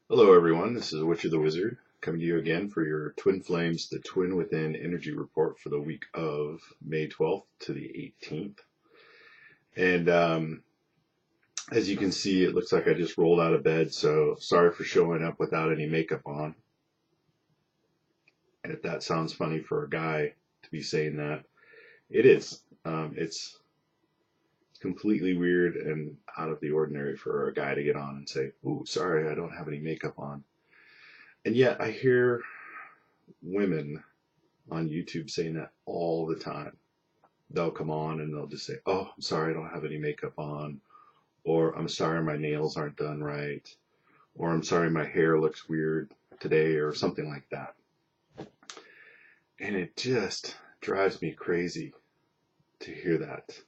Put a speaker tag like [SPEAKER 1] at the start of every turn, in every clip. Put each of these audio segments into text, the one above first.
[SPEAKER 1] Hello everyone, this is Witcher the Wizard coming to you again for your Twin Flames, the Twin Within Energy Report for the week of May 12th to the 18th. And as you can see, it looks like I just rolled out of bed, so sorry for showing up without any makeup on. And if that sounds funny for a guy to be saying that, it is. It's completely weird and out of the ordinary for a guy to get on and say, "Ooh, sorry, I don't have any makeup on." And yet I hear women on YouTube saying that all the time. They'll come on and they'll just say, "Oh, I'm sorry, I don't have any makeup on," or "I'm sorry, my nails aren't done right," or "I'm sorry, my hair looks weird today," or something like that. And it just drives me crazy to hear that.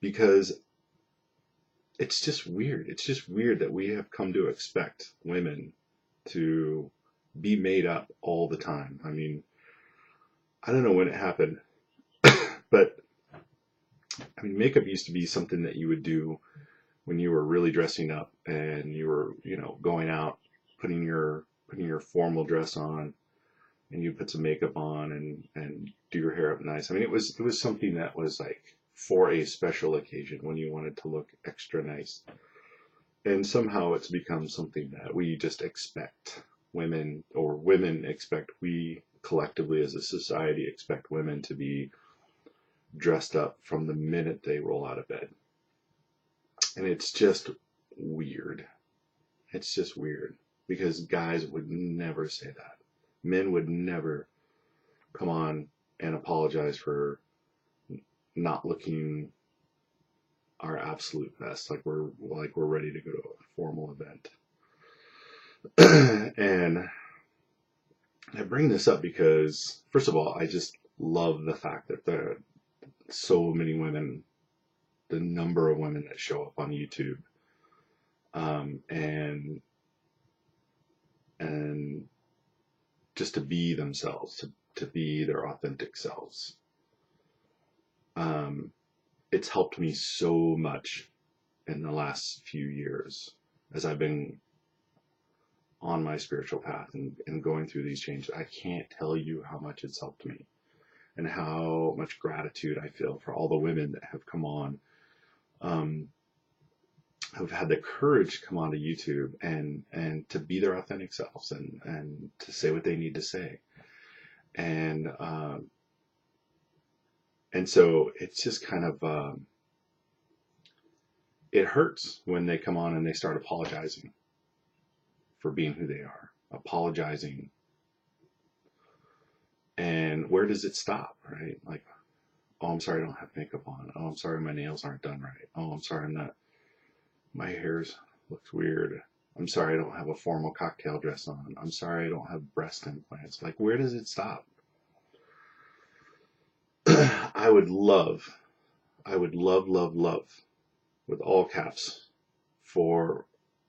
[SPEAKER 1] Because it's just weird. It's just weird that we have come to expect women to be made up all the time. I mean, I don't know when it happened, but I mean, makeup used to be something that you would do when you were really dressing up and you were, going out, putting your formal dress on, and you put some makeup on and do your hair up nice. I mean, it was something that was like for a special occasion when you wanted to look extra nice. And somehow it's become something that we just expect women expect, we collectively as a society expect women to be dressed up from the minute they roll out of bed. And it's just weird. It's just weird because guys would never say that. Men would never come on and apologize for not looking our absolute best, like we're ready to go to a formal event. And I bring this up because, first of all, I just love the fact that there are so many women, the number of women that show up on YouTube, and just to be themselves, to be their authentic selves. It's helped me so much in the last few years as I've been on my spiritual path and going through these changes. I can't tell you how much it's helped me and how much gratitude I feel for all the women that have come on, who've had the courage to come onto YouTube and to be their authentic selves and to say what they need to say. And so it's just kind of, it hurts when they come on and they start apologizing for being who they are, apologizing. And where does it stop, right? Like, "Oh, I'm sorry, I don't have makeup on. Oh, I'm sorry, my nails aren't done right. Oh, I'm sorry, my hair looks weird. I'm sorry, I don't have a formal cocktail dress on. I'm sorry, I don't have breast implants." Like, where does it stop? I would love, love, with all caps, for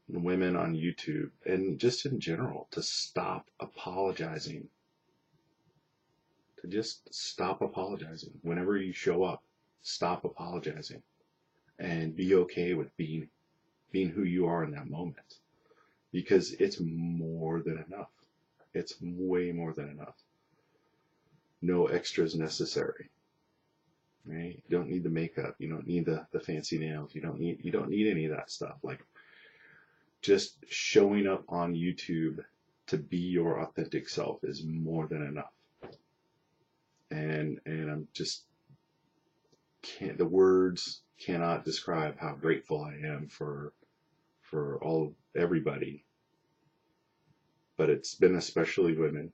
[SPEAKER 1] women on YouTube and just in general to stop apologizing. To just stop apologizing. Whenever you show up, stop apologizing and be okay with being who you are in that moment, because it's more than enough. It's way more than enough. No extras necessary. Right? You don't need the makeup. You don't need the fancy nails. You don't need any of that stuff. Like, just showing up on YouTube to be your authentic self is more than enough. And I'm just the words cannot describe how grateful I am for everybody, but it's been especially women,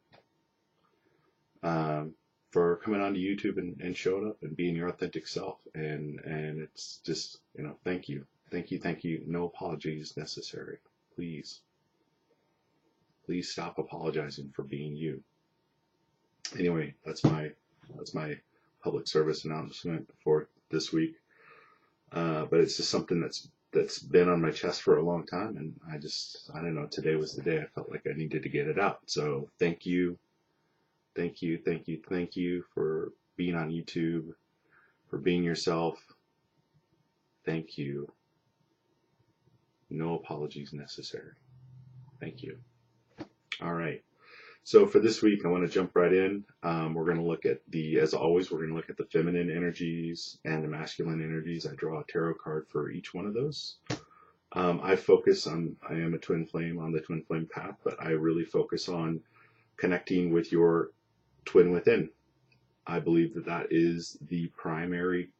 [SPEAKER 1] for coming onto YouTube and showing up and being your authentic self. And it's just, thank you. No apologies necessary. Please stop apologizing for being you. Anyway, that's my public service announcement for this week. But it's just something that's been on my chest for a long time, and I don't know, today was the day I felt like I needed to get it out. So thank you for being on YouTube, for being yourself. Thank you. No apologies necessary. Thank you. All right. So for this week, I want to jump right in. We're going to look at as always, we're going to look at the feminine energies and the masculine energies. I draw a tarot card for each one of those. I am a twin flame on the twin flame path, but I really focus on connecting with your twin within. I believe that is the primary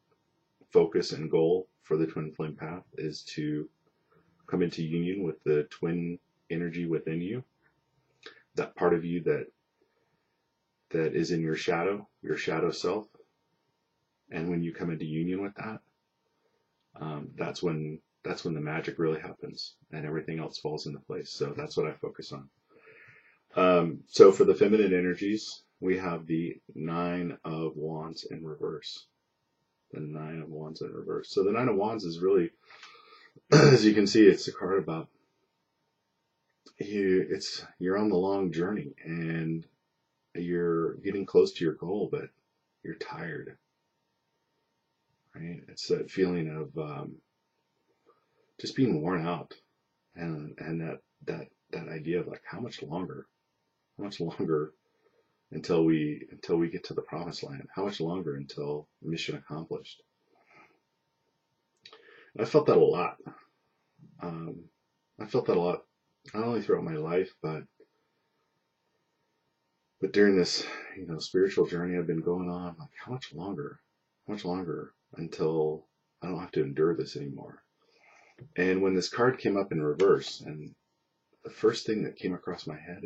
[SPEAKER 1] focus and goal for the twin flame path, is to come into union with the twin energy within you, that part of you that is in your shadow self. And when you come into union with that, that's when the magic really happens and everything else falls into place. So that's what I focus on. So for the feminine energies, we have the Nine of Wands in reverse. The Nine of Wands in reverse. So the Nine of Wands is really, as you can see, it's a card about you're on the long journey and you're getting close to your goal, but you're tired. Right? It's that feeling of just being worn out, and that idea of like, how much longer until we get to the promised land? How much longer until mission accomplished? I felt that a lot. Not only throughout my life, but during this, spiritual journey I've been going on. Like, how much longer until I don't have to endure this anymore? And when this card came up in reverse, and the first thing that came across my head,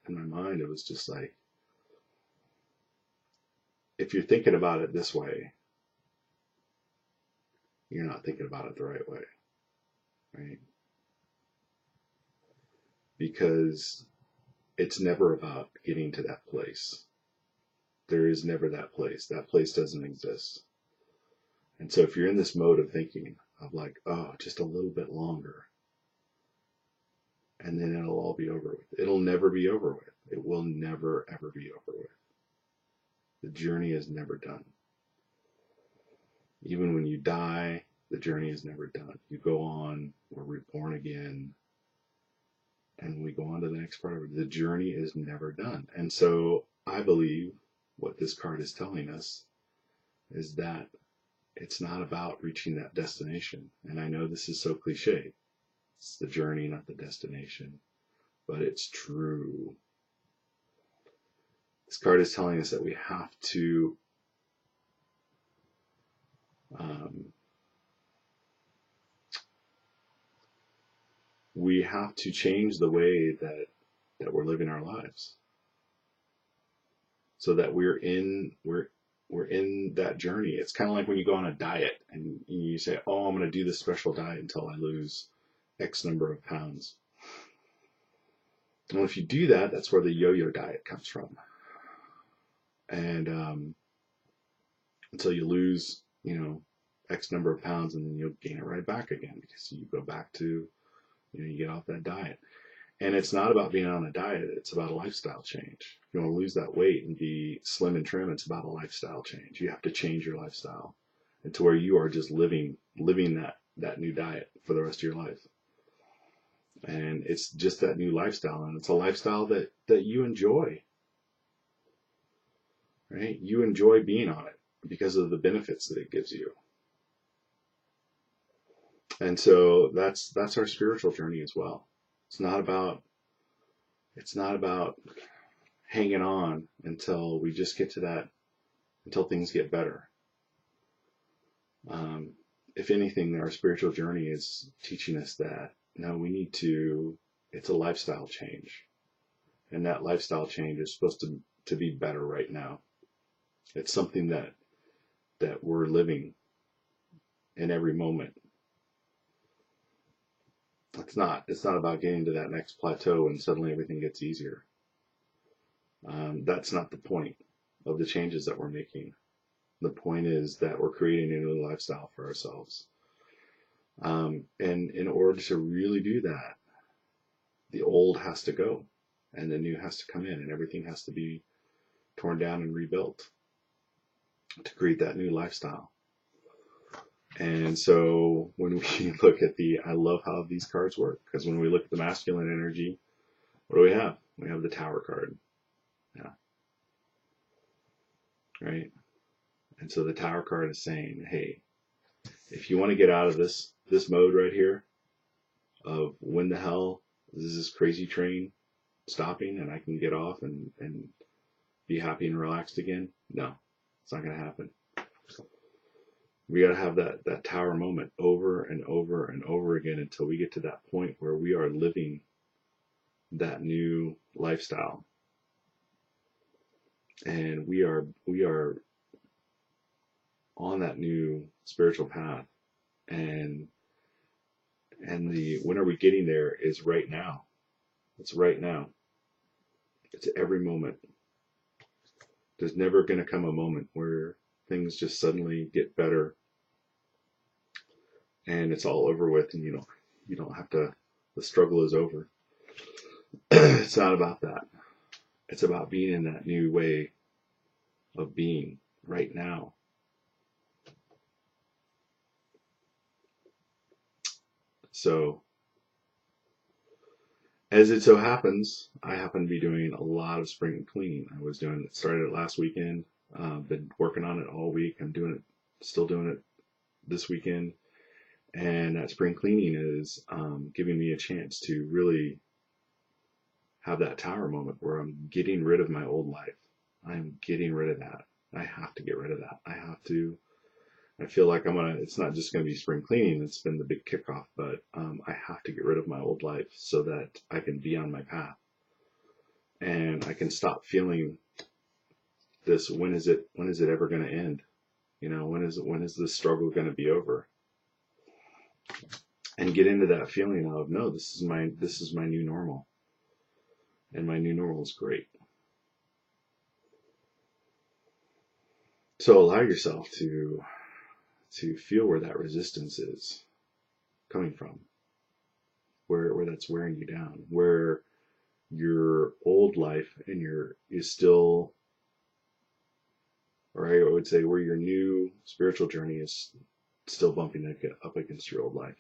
[SPEAKER 1] in my mind, it was just like, if you're thinking about it this way, you're not thinking about it the right way, right? Because it's never about getting to that place. There is never that place. That place doesn't exist. And so if you're in this mode of thinking of like, oh, just a little bit longer, and then it'll all be over with. It'll never be over with. It will never, ever be over with. The journey is never done. Even when you die, the journey is never done. You go on, we're reborn again, and we go on to the next part of it. The journey is never done. And so I believe what this card is telling us is that it's not about reaching that destination. And I know this is so cliche. It's the journey, not the destination. But it's true. This card is telling us that we have to change the way that we're living our lives, so that we're in that journey. It's kind of like when you go on a diet and you say, oh, I'm going to do this special diet until I lose X number of pounds. Well, if you do that, that's where the yo-yo diet comes from. And until you lose, X number of pounds, and then you'll gain it right back again, because you go back to, you get off that diet. And it's not about being on a diet, it's about a lifestyle change. If you want to lose that weight and be slim and trim, it's about a lifestyle change. You have to change your lifestyle into where you are just living that new diet for the rest of your life. And it's just that new lifestyle, and it's a lifestyle that you enjoy. Right? You enjoy being on it because of the benefits that it gives you. And so that's our spiritual journey as well. It's not about hanging on until we just get to that, until things get better. If anything, our spiritual journey is teaching us that, no, it's a lifestyle change. And that lifestyle change is supposed to be better right now. It's something that we're living in every moment. It's not about getting to that next plateau and suddenly everything gets easier. That's not the point of the changes that we're making. The point is that we're creating a new lifestyle for ourselves. And in order to really do that, the old has to go and the new has to come in, and everything has to be torn down and rebuilt to create that new lifestyle. And so when we look at I love how these cards work, because when we look at the masculine energy, what do we have? We have the Tower card. Yeah. Right. And so the Tower card is saying, hey, if you want to get out of this mode right here of when the hell is this crazy train stopping and I can get off and be happy and relaxed again, no, it's not going to happen. We got to have that Tower moment over and over and over again until we get to that point where we are living that new lifestyle, and we are on that new spiritual path. And when are we getting there is right now. It's right now. It's every moment. There's never going to come a moment where things just suddenly get better and it's all over with, and you don't have to, the struggle is over. It's not about that. It's about being in that new way of being right now. So, as it so happens, I happen to be doing a lot of spring cleaning. Started it last weekend. Been working on it all week. Still doing it this weekend. And that spring cleaning is giving me a chance to really have that Tower moment where I'm getting rid of my old life. I'm getting rid of that. I have to get rid of that. I feel like it's not just going to be spring cleaning. It's been the big kickoff, but I have to get rid of my old life so that I can be on my path. And I can stop feeling this, when is it ever going to end? When is this struggle going to be over? And get into that feeling of, no, this is my new normal. And my new normal is great. So allow yourself to feel where that resistance is coming from, where that's wearing you down, where your old life is still, or I would say where your new spiritual journey is still bumping up against your old life.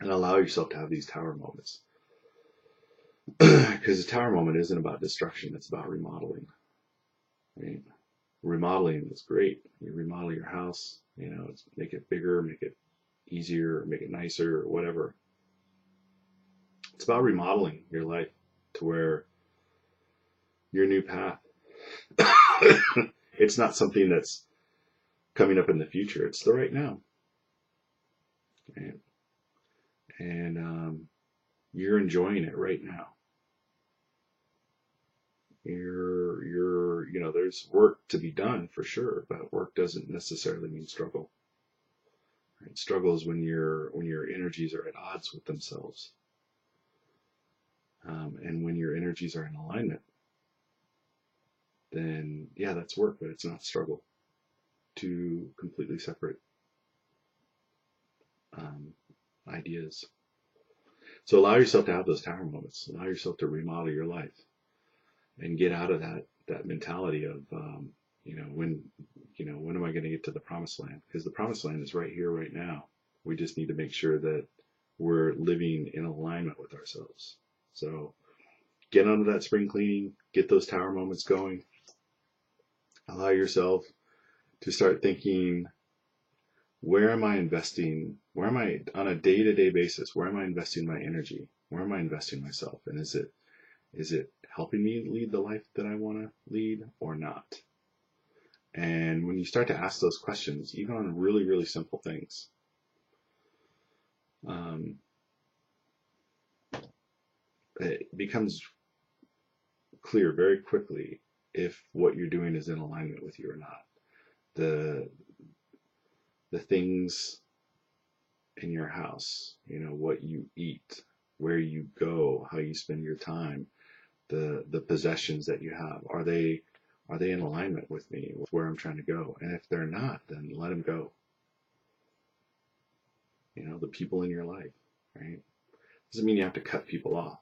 [SPEAKER 1] And allow yourself to have these Tower moments. Because the Tower moment isn't about destruction, it's about remodeling. Right? Remodeling is great. You remodel your house, make it bigger, make it easier, make it nicer, or whatever. It's about remodeling your life to where your new path. It's not something that's coming up in the future. It's the right now. Right? And you're enjoying it right now. There's work to be done for sure, but work doesn't necessarily mean struggle. Right? Struggle is when your energies are at odds with themselves. And when your energies are in alignment, then yeah, that's work, but it's not struggle. Two completely separate ideas. So allow yourself to have those Tower moments. Allow yourself to remodel your life and get out of that mentality of, when am I going to get to the promised land? Because the promised land is right here, right now. We just need to make sure that we're living in alignment with ourselves. So get onto that spring cleaning, get those Tower moments going. Allow yourself to start thinking, where am I investing? Where am I on a day-to-day basis? Where am I investing my energy? Where am I investing myself? And is it helping me lead the life that I want to lead or not? And when you start to ask those questions, even on really, really simple things, it becomes clear very quickly if what you're doing is in alignment with you or not. The things in your house, what you eat, where you go, how you spend your time, the possessions that you have, are they in alignment with me, with where I'm trying to go? And if they're not, then let them go. The people in your life, right? Doesn't mean you have to cut people off,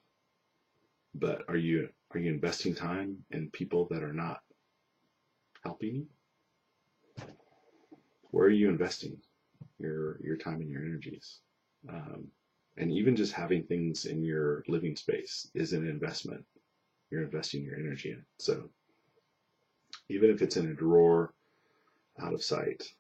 [SPEAKER 1] but are you investing time in people that are not helping you? Where are you investing? your time and your energies. And even just having things in your living space is an investment. You're investing your energy in it. So even if it's in a drawer out of sight,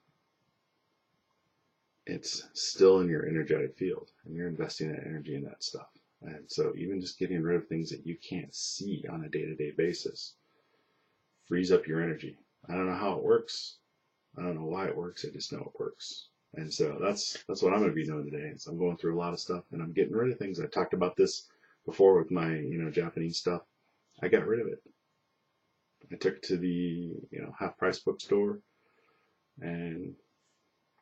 [SPEAKER 1] it's still in your energetic field, and you're investing that energy in that stuff. And so even just getting rid of things that you can't see on a day-to-day basis frees up your energy. I don't know how it works. I don't know why it works. I just know it works. And so that's what I'm going to be doing today. So I'm going through a lot of stuff, and I'm getting rid of things. I talked about this before with my, Japanese stuff. I got rid of it. I took it to the, half-price bookstore and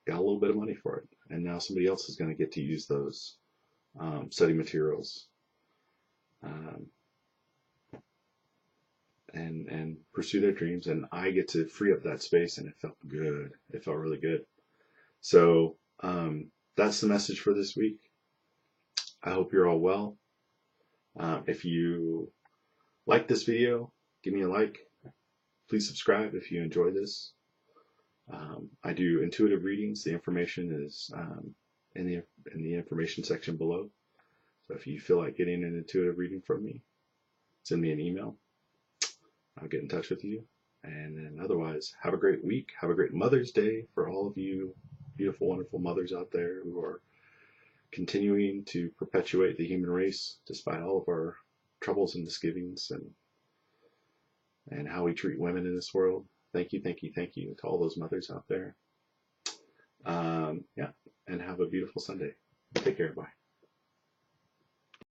[SPEAKER 1] got a little bit of money for it. And now somebody else is going to get to use those study materials and pursue their dreams. And I get to free up that space, and it felt good. It felt really good. So that's the message for this week. I hope you're all well. If you like this video, give me a like. Please subscribe if you enjoy this. I do intuitive readings. The information is in the information section below. So if you feel like getting an intuitive reading from me, send me an email. I'll get in touch with you. And then otherwise, have a great week. Have a great Mother's Day for all of you beautiful, wonderful mothers out there who are continuing to perpetuate the human race despite all of our troubles and misgivings and how we treat women in this world. Thank you, thank you, thank you to all those mothers out there. And have a beautiful Sunday. Take care. Bye.